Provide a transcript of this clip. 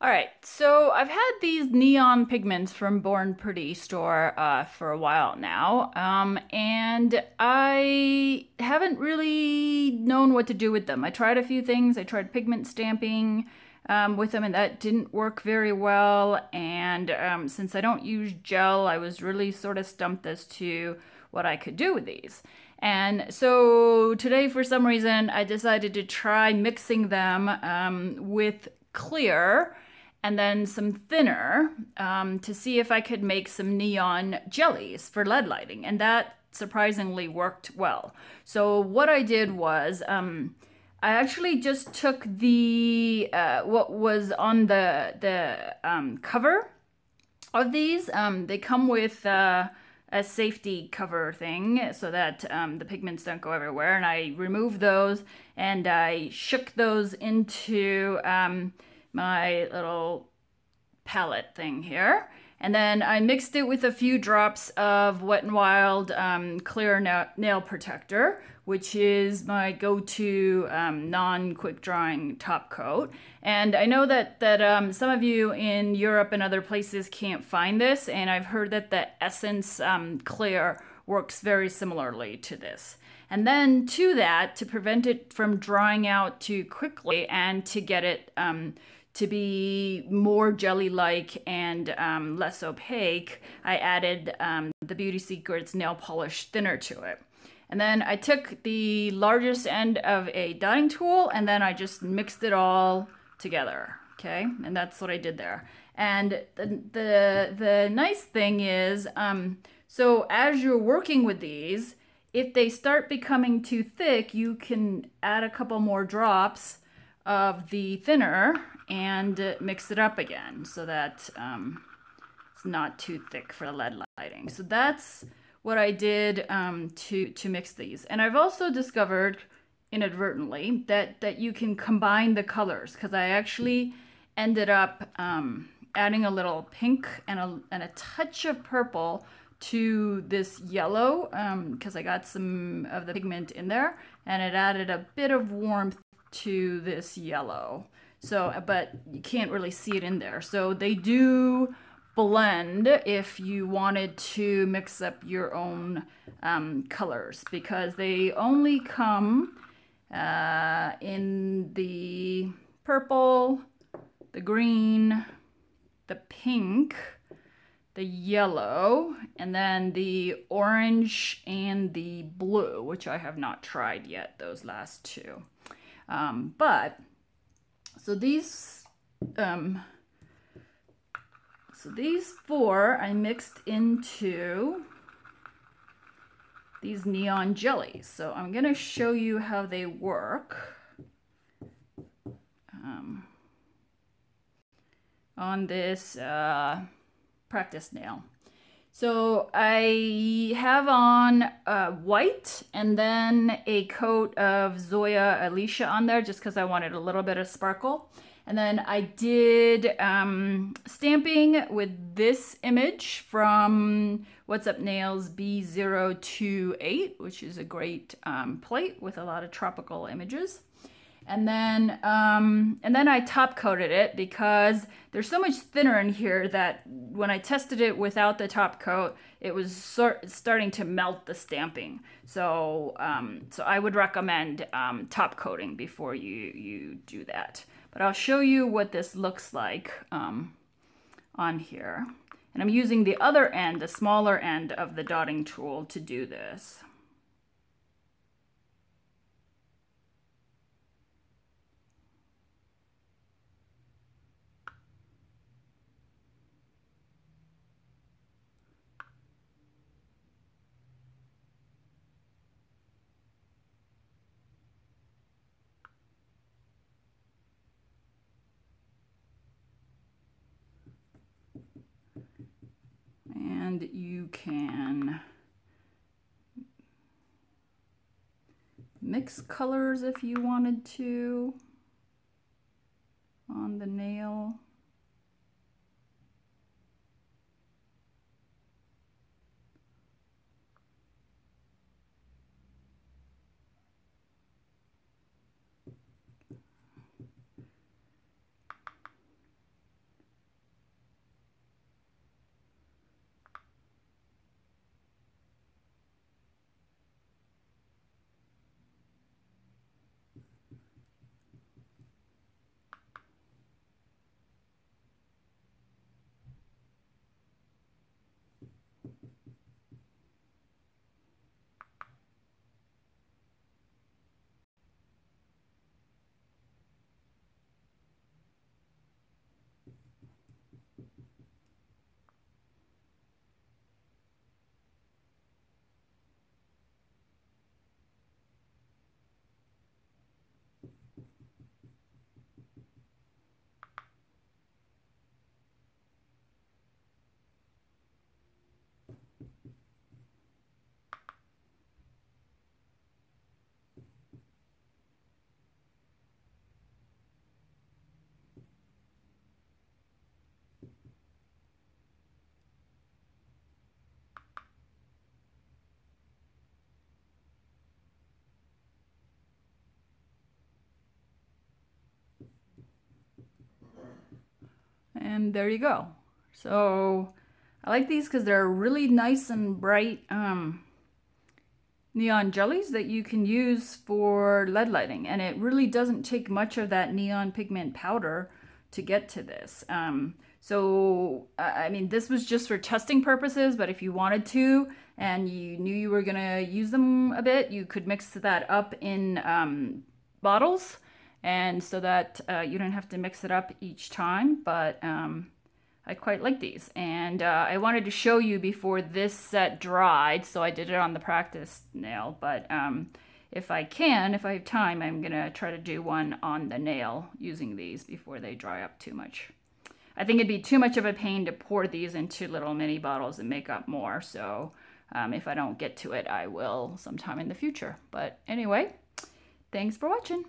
All right, so I've had these neon pigments from Born Pretty store for a while now, and I haven't really known what to do with them. I tried a few things. I tried pigment stamping with them, and that didn't work very well. And since I don't use gel, I was really sort of stumped as to what I could do with these. And so today, for some reason, I decided to try mixing them with clear and then some thinner to see if I could make some neon jellies for lead lighting. And that surprisingly worked well. So what I did was I actually just took the what was on the cover of these. They come with a safety cover thing so that the pigments don't go everywhere. And I removed those and I shook those into my little palette thing here. And then I mixed it with a few drops of Wet n Wild Clear Nail Protector, which is my go-to non-quick drying top coat. And I know that some of you in Europe and other places can't find this, and I've heard that the Essence Clear works very similarly to this. And then to that, to prevent it from drying out too quickly and to get it to be more jelly-like and less opaque, I added the Beauty Secrets nail polish thinner to it. And then I took the largest end of a dotting tool and then I just mixed it all together, okay? And that's what I did there. And the nice thing is, so as you're working with these, if they start becoming too thick, you can add a couple more drops of the thinner and mix it up again so that it's not too thick for the lead lighting. So that's what I did to mix these. And I've also discovered inadvertently that you can combine the colors, because I actually ended up adding a little pink and a touch of purple to this yellow because I got some of the pigment in there, and it added a bit of warmth to this yellow. So, but you can't really see it in there. So they do blend if you wanted to mix up your own colors, because they only come in the purple, the green, the pink, the yellow, and then the orange and the blue, which I have not tried yet, those last two. But so these four I mixed into these neon jellies. So I'm gonna show you how they work on this practice nail. So I have on white and then a coat of Zoya Alicia on there just because I wanted a little bit of sparkle. And then I did stamping with this image from What's Up Nails B028, which is a great plate with a lot of tropical images. And then I top coated it because there's so much thinner in here that when I tested it without the top coat, it was starting to melt the stamping. So so I would recommend top coating before you do that. But I'll show you what this looks like on here. And I'm using the other end, the smaller end of the dotting tool to do this. And you can mix colors if you wanted to on the nail. And there you go. So I like these because they're really nice and bright neon jellies that you can use for lead lighting. And it really doesn't take much of that neon pigment powder to get to this. So, I mean, this was just for testing purposes, but if you wanted to and you knew you were gonna use them a bit, you could mix that up in bottles, and so that you don't have to mix it up each time. But I quite like these, and I wanted to show you before this set dried, so I did it on the practice nail. But if I have time, I'm gonna try to do one on the nail using these before they dry up too much. I think it'd be too much of a pain to pour these into little mini bottles and make up more. So if I don't get to it, I will sometime in the future. But anyway, thanks for watching.